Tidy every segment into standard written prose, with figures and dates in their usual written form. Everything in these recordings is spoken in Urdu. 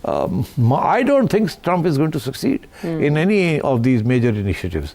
I don't think Trump is going to succeed in any of these major initiatives.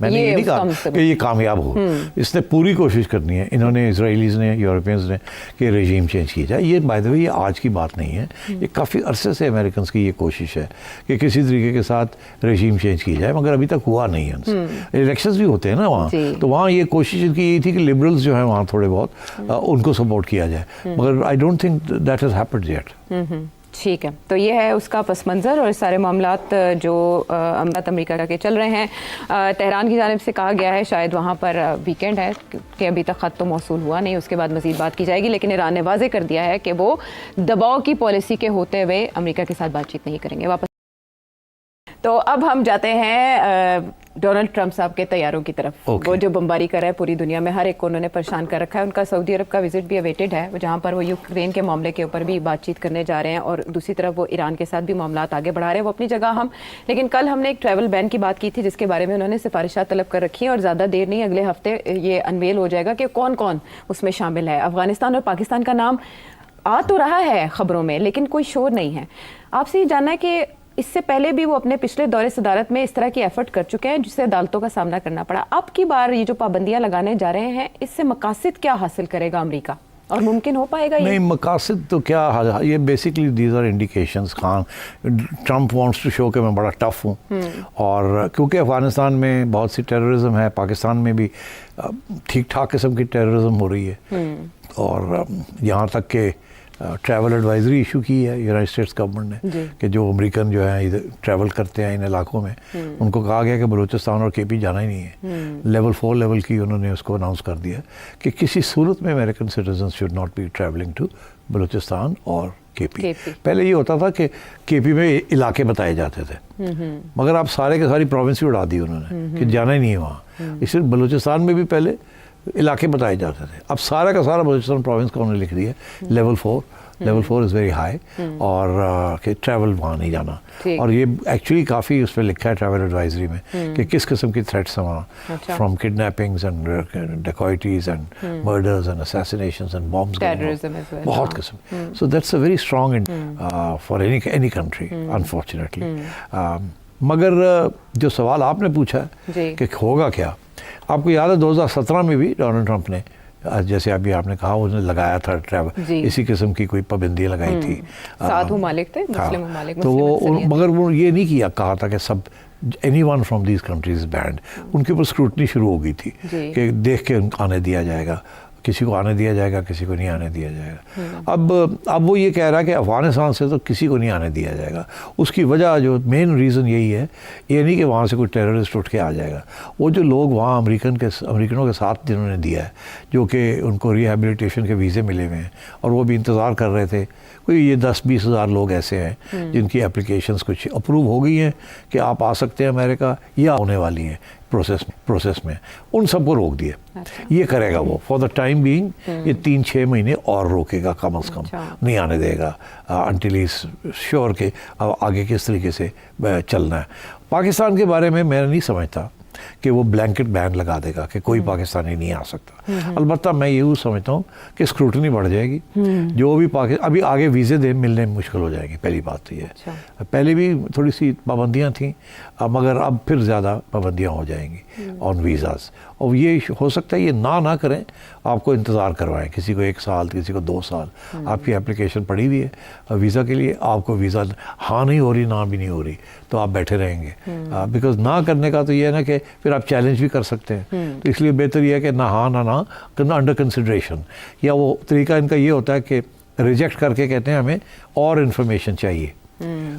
میں نے یہ نہیں کہا کہ یہ کامیاب ہو. اس نے پوری کوشش کرنی ہے, انہوں نے اسرائیلیز نے, یورپینز نے, کہ رجیم چینج کیا جائے. یہ بائی دا وے یہ آج کی بات نہیں ہے, یہ کافی عرصے سے امریکنس کی یہ کوشش ہے کہ کسی طریقے کے ساتھ رجیم چینج کی جائے, مگر ابھی تک ہوا نہیں ہے. الیکشنز بھی ہوتے ہیں نا وہاں, تو وہاں یہ کوشش ان کی یہ تھی کہ لبرلز جو ہیں وہاں تھوڑے بہت ان کو سپورٹ کیا جائے, مگر I don't think that has happened yet. ٹھیک ہے, تو یہ ہے اس کا پس منظر اور سارے معاملات جو امریکہ کے چل رہے ہیں. تہران کی جانب سے کہا گیا ہے شاید وہاں پر ویکینڈ ہے کہ ابھی تک خط تو موصول ہوا نہیں, اس کے بعد مزید بات کی جائے گی, لیکن ایران نے واضح کر دیا ہے کہ وہ دباؤ کی پالیسی کے ہوتے ہوئے امریکہ کے ساتھ بات چیت نہیں کریں گے. واپس تو اب ہم جاتے ہیں ڈونلڈ ٹرمپ صاحب کے طیاروں کی طرف. وہ جو بمباری کر رہا ہے پوری دنیا میں, ہر ایک کو انہوں نے پریشان کر رکھا ہے. ان کا سعودی عرب کا وزٹ بھی اویٹڈ ہے, جہاں پر وہ یوکرین کے معاملے کے اوپر بھی بات چیت کرنے جا رہے ہیں, اور دوسری طرف وہ ایران کے ساتھ بھی معاملات آگے بڑھا رہے ہیں. وہ اپنی جگہ ہم, لیکن کل ہم نے ایک ٹریول بین کی بات کی تھی جس کے بارے میں انہوں نے سفارشات طلب کر رکھی ہیں, اور زیادہ دیر نہیں, اگلے ہفتے یہ انویل ہو جائے گا کہ کون کون اس میں شامل ہے. افغانستان اور پاکستان کا نام آ تو رہا ہے خبروں میں, لیکن کوئی شور نہیں ہے. آپ سے یہ جاننا ہے کہ اس سے پہلے بھی وہ اپنے پچھلے دور صدارت میں اس طرح کی ایفرٹ کر چکے ہیں جس سے عدالتوں کا سامنا کرنا پڑا. اب کی بار یہ جو پابندیاں لگانے جا رہے ہیں, اس سے مقاصد کیا حاصل کرے گا امریکہ, اور ممکن ہو پائے گا یہ؟ نہیں, مقاصد تو کیا, یہ basically these are indications. Trump wants to show کہ میں بڑا ٹف ہوں, اور کیونکہ افغانستان میں بہت سی ٹیررزم ہے, پاکستان میں بھی ٹھیک ٹھاک قسم کی ٹیررزم ہو رہی ہے, اور یہاں تک کہ ٹریول ایڈوائزری ایشو کی ہے یونائٹڈ اسٹیٹس گورنمنٹ نے کہ جو امریکن جو ہیں ٹریول کرتے ہیں ان علاقوں میں, ان کو کہا گیا کہ بلوچستان اور کے پی جانا ہی نہیں ہے. لیول 4 لیول کی انہوں نے اس کو اناؤنس کر دیا کہ کسی صورت میں American citizens should not be travelling to Balochistan اور کے پی. پہلے یہ ہوتا تھا کہ کے پی میں علاقے بتائے جاتے تھے, مگر اب سارے کے ساری پروونس ہی اڑا دی انہوں نے کہ جانا ہی نہیں ہے وہاں. اس لیے بلوچستان میں بھی پہلے علاقے بتائے جاتے تھے, اب سارا کا سارا بلوچستان پروونس کا انہوں نے لکھ دیا level 4. Level 4 is very high, اور کہ ٹریول وہاں نہیں جانا. اور یہ ایکچولی کافی اس پہ لکھا ہے ٹریول ایڈوائزری میں کہ کس قسم کی تھریٹس ہیں وہاں, from kidnappings and dacoities and murders and assassinations and bombs, بہت قسم. So that's a very strong for any country unfortunately. مگر جو سوال آپ نے پوچھا ہے کہ ہوگا کیا, آپ کو یاد ہے 2017 میں بھی ڈونلڈ ٹرمپ نے, جیسے ابھی آپ نے کہا, انہوں نے لگایا تھا ٹریول, اسی قسم کی کوئی پابندیاں لگائی تھی. 7 ممالک تھے, مسلم ممالک, تو وہ, مگر وہ یہ نہیں کہا تھا کہ سب any one from these countries banned. ان کے اوپر اسکروٹنی شروع ہو گئی تھی کہ دیکھ کے آنے دیا جائے گا, کسی کو آنے دیا جائے گا, کسی کو نہیں آنے دیا جائے گا. اب وہ یہ کہہ رہا ہے کہ افغانستان سے تو کسی کو نہیں آنے دیا جائے گا. اس کی وجہ جو مین ریزن یہی ہے, یہ نہیں کہ وہاں سے کوئی ٹیررسٹ اٹھ کے آ جائے گا. وہ جو لوگ وہاں امریکنوں کے ساتھ جنہوں نے دیا ہے, جو کہ ان کو ریہیبلیٹیشن کے ویزے ملے ہوئے ہیں, اور وہ بھی انتظار کر رہے تھے, کوئی یہ 10-20 ہزار لوگ ایسے ہیں جن کی اپلیکیشنز کچھ اپروو ہو گئی ہیں کہ آپ آ سکتے ہیں امریکہ, یا ہونے والی ہیں پروسیس میں, ان سب کو روک دیا. یہ کرے گا وہ فار دا ٹائم بینگ, یہ 3-6 مہینے اور روکے گا کم از کم, نہیں آنے دے گا انٹل از شیور کہ اب آگے کس طریقے سے چلنا ہے. پاکستان کے بارے میں نہیں سمجھتا کہ وہ بلینکٹ بین لگا دے گا کہ کوئی پاکستانی نہیں آ سکتا. البتہ میں یہ سمجھتا ہوں کہ اسکروٹنی بڑھ جائے گی, جو بھی ابھی آگے ویزے ملنے مشکل ہو جائے گی. پہلی بات تو یہ ہے, پہلے بھی تھوڑی سی پابندیاں تھیں, مگر اب پھر زیادہ پابندیاں ہو جائیں گی آن ویزاز. اور یہ ہو سکتا ہے یہ نہ کریں, آپ کو انتظار کروائیں, کسی کو 1 سال, کسی کو 2 سال. آپ کی اپلیکیشن پڑی ہوئی ہے ویزا کے لیے, آپ کو ویزا ہاں نہیں ہو رہی, نہ بھی نہیں ہو رہی, تو آپ بیٹھے رہیں گے. بیکاز نہ کرنے کا تو یہ ہے نا کہ پھر آپ چیلنج بھی کر سکتے ہیں. تو اس لیے بہتر یہ ہے کہ نہ ہاں نہ انڈر کنسیڈریشن. یا وہ طریقہ ان کا یہ ہوتا ہے کہ ریجیکٹ کر کے کہتے ہیں ہمیں اور انفارمیشن چاہیے,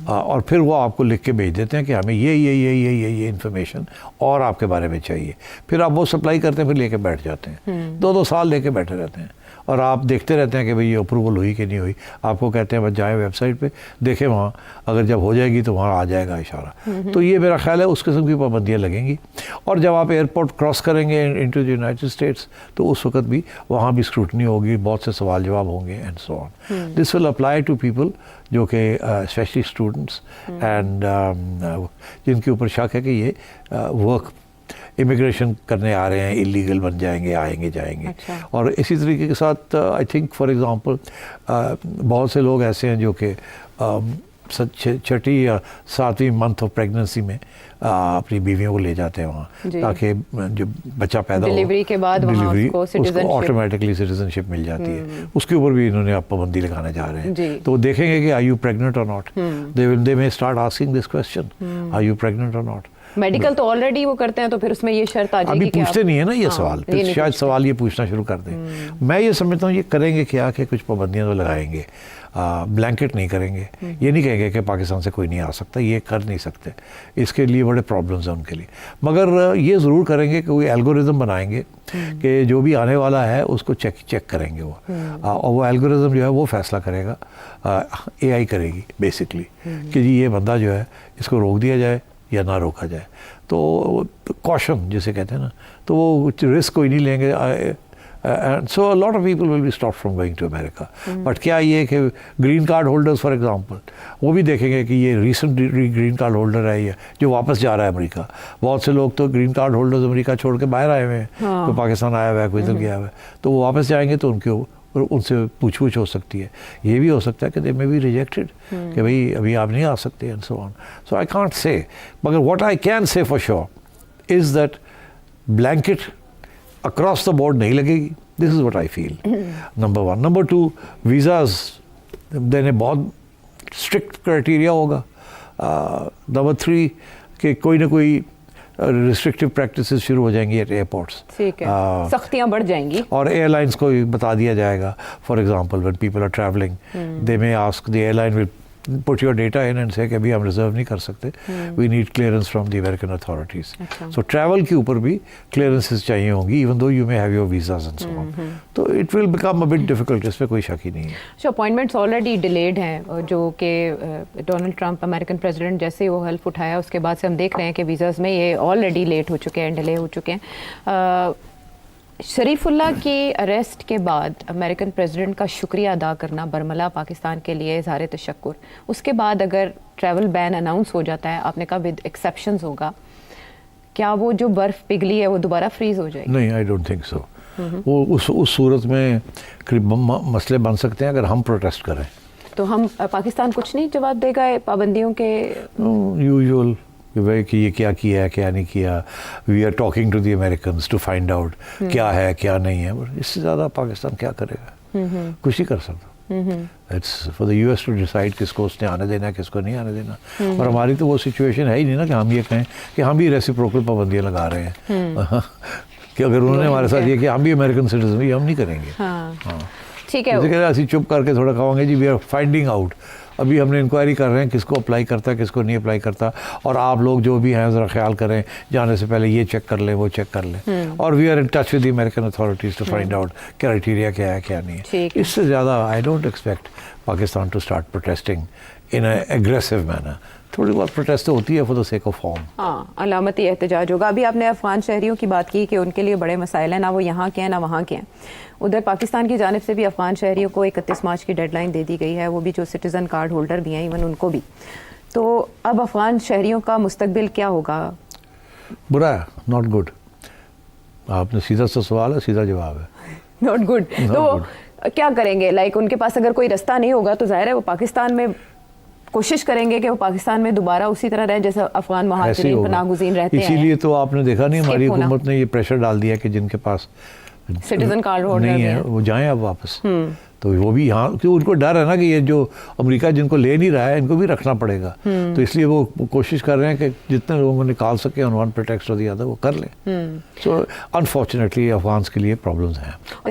اور پھر وہ آپ کو لکھ کے بھیج دیتے ہیں کہ ہمیں یہ انفارمیشن اور آپ کے بارے میں چاہیے. پھر آپ وہ سپلائی کرتے ہیں, پھر لے کے بیٹھ جاتے ہیں, 2 سال لے کے بیٹھے رہتے ہیں, اور آپ دیکھتے رہتے ہیں کہ بھئی یہ اپروول ہوئی کہ نہیں ہوئی. آپ کو کہتے ہیں بس جائیں ویب سائٹ پہ دیکھیں, وہاں اگر جب ہو جائے گی تو وہاں آ جائے گا اشارہ. تو یہ میرا خیال ہے اس قسم کی پابندیاں لگیں گی. اور جب آپ ایئرپورٹ کراس کریں گے انٹو دی یونائٹڈ اسٹیٹس, تو اس وقت بھی وہاں بھی اسکروٹنی ہوگی, بہت سے سوال جواب ہوں گے and so on. This will apply to people جو کہ اسپیشلی اسٹوڈنٹس اینڈ جن کے اوپر شک ہے کہ یہ ورک امیگریشن کرنے آ رہے ہیں, اللیگل بن جائیں گے, آئیں گے جائیں گے. اور اسی طریقے کے ساتھ آئی تھنک فار ایگزامپل بہت سے لوگ ایسے ہیں جو کہ چھٹی یا 7ویں منتھ آف پریگننسی میں اپنی بیویوں کو لے جاتے ہیں وہاں تاکہ جو بچہ پیدا ہو ڈلیوری کے بعد ڈلیوری اس کو آٹومیٹکلی سٹیزن شپ مل جاتی ہے. اس کے اوپر بھی انہوں نے اب پابندی لگانے جا رہے ہیں. تو وہ دیکھیں گے کہ آر یو پریگننٹ اور not. They may start asking this question, are you pregnant or not. Medical تو آلریڈی وہ کرتے ہیں تو پھر اس میں یہ شرط آ جائے گی. ابھی پوچھتے نہیں ہے نا یہ سوال, پھر شاید سوال یہ پوچھنا شروع کر دیں. میں یہ سمجھتا ہوں یہ کریں گے کیا کہ کچھ پابندیاں تو لگائیں گے, بلینکٹ نہیں کریں گے. یہ نہیں کہیں گے کہ پاکستان سے کوئی نہیں آ سکتا, یہ کر نہیں سکتے, اس کے لیے بڑے پرابلمز ہیں ان کے لیے. مگر یہ ضرور کریں گے کہ کوئی الگورزم بنائیں گے کہ جو بھی آنے والا ہے اس کو چیک کریں گے وہ, اور وہ الگورزم جو ہے وہ فیصلہ کرے گا, اے آئی کرے گی بیسکلی کہ جی یہ بندہ جو ہے اس کو روک دیا جائے یا نہ روکا جائے. تو کوشن جسے کہتے ہیں نا, تو وہ رسک کوئی نہیں لیں گے. And so lot of people will be stop from going to America. But کیا یہ کہ green card holders for example وہ بھی دیکھیں گے کہ یہ ریسنٹ گرین کارڈ ہولڈر ہے جو واپس جا رہا ہے امریکہ. بہت سے لوگ تو گرین کارڈ ہولڈرز امریکہ چھوڑ کے باہر آئے ہوئے ہیں, کوئی پاکستان آیا ہوا ہے, کوئی ادھر گیا ہوا ہے, تو وہ واپس جائیں گے تو ان سے پوچھ ہو سکتی ہے. یہ بھی ہو سکتا ہے کہ دے میں بی ریجیکٹڈ کہ بھئی ابھی آپ نہیں آ سکتے and so on. So I can't say, مگر what I can say for sure is that blanket across the board نہیں لگے گی. This is what I feel, number 1. Number 2, visas دینے بہت اسٹرکٹ کرائٹیریا ہوگا. نمبر 3 کہ کوئی نہ کوئی ریسٹرکٹیو پریکٹسز شروع ہو جائیں گی ایٹ ایئرپورٹس. ٹھیک ہے, سختیاں بڑھ جائیں گی. اور ایئر لائنس کو بتا دیا جائے گا, for example when people are travelling they may ask the airline will put your data in and say کہ ابھی ہم ریزرو نہیں کر سکتے, we need clearance from the American authorities. So travel کے اوپر بھی clearances چاہیے ہوں گی even though you may have your visas and so on. تو it will become a bit difficult, اس پہ کوئی شک ہی نہیں ہے. So appointments already delayed ہیں, جو کہ ڈونلڈ ٹرمپ امریکن پریزیڈنٹ جیسے ہی وہ حلف اٹھایا اس کے بعد سے ہم دیکھ رہے ہیں کہ ویزاز میں یہ آلریڈی لیٹ ہو چکے ہیں, ڈیلے ہو چکے ہیں. شریف اللہ کی اریسٹ کے بعد امریکن پریزیڈنٹ کا شکریہ ادا کرنا برملا پاکستان کے لیے اظہار تشکر. اس کے بعد اگر ٹریول بین اناؤنس ہو جاتا ہے, آپ نے کہا ود ایکسیپشنز ہوگا, کیا وہ جو برف پگھلی ہے وہ دوبارہ فریز ہو جائے گی؟ نہیں, آئی ڈونٹ تھنک سو. وہ اس صورت میں مسئلے بن سکتے ہیں اگر ہم پروٹیسٹ کریں. تو ہم پاکستان کچھ نہیں جواب دے گا پابندیوں کے؟ یوزول کہ یہ کیا ہے کیا نہیں کیا. We are talking to the Americans to find out کیا ہے کیا نہیں ہے. اس سے زیادہ پاکستان کیا کرے گا, کچھ نہیں کر سکتا. It's for the US to ٹو ڈیسائڈ کس کو اس نے آنے دینا ہے کس کو نہیں آنے دینا. اور ہماری تو وہ سچویشن ہے ہی نہیں نا کہ ہم یہ کہیں کہ ہم بھی ریسیپروکل پابندیاں لگا رہے ہیں کہ اگر انہوں نے ہمارے ساتھ یہ کہ ہم بھی امریکن سٹیزن بھی ہم نہیں کریں گے. ہاں ٹھیک ہے, ایسی چپ کر کے تھوڑا کہوں گے جی وی آر فائنڈنگ آؤٹ. ابھی ہم نے انکوائری کر رہے ہیں کس کو اپلائی کرتا ہے کس کو نہیں اپلائی کرتا, اور آپ لوگ جو بھی ہیں ذرا خیال کریں جانے سے پہلے یہ چیک کر لیں وہ چیک کر لیں. اور we are in touch with the American authorities to find out criteria کیا ہے کیا نہیں ہے. اس سے زیادہ I don't expect Pakistan to start protesting in a aggressive manner. تھوڑی بہت پروٹیسٹ ہوتی ہے for the sake of form. ہاں, علامتی احتجاج ہوگا. ابھی آپ نے افغان شہریوں کی بات کی کہ ان کے لیے بڑے مسائل ہیں, نہ وہ یہاں کے ہیں نہ وہاں کے ہیں. ادھر پاکستان کی جانب سے بھی افغان شہریوں کو 31 مارچ کی ڈیڈ لائن دے دی گئی ہے, وہ بھی جو سٹیزن کارڈ ہولڈر بھی ہیں ایون ان کو بھی. تو اب افغان شہریوں کا مستقبل کیا ہوگا؟ برا ہے, ناٹ گڈ. آپ نے سیدھا سا سوال ہے, سیدھا جواب ہے, ناٹ گڈ. تو کیا کریں گے؟ لائک ان کے پاس اگر کوئی رستہ نہیں ہوگا تو ظاہر ہے وہ پاکستان میں کوشش کریں گے کہ وہ پاکستان میں دوبارہ اسی طرح رہیں جیسے افغان مہاجرین پناہ گزین رہتے ہیں. اسی لیے تو آپ نے دیکھا نہیں ہماری حکومت نے یہ پریشر ڈال دیا کہ جن کے پاس سٹیزن کارڈ ہولڈر نہیں ہے وہ جائیں اب واپس. تو وہ بھی یہاں ان کو ڈر ہے نا کہ یہ جو امریکہ جن کو لے نہیں رہا ہے ان کو بھی رکھنا پڑے گا. تو اس لیے وہ کوشش کر رہے ہیں کہ جتنے لوگوں کو نکال سکے آن ون پریٹیکسٹ اور دی ادر وہ کر لیں. سو انفارچونیٹلی افغانس کے لیے پرابلمز ہیں.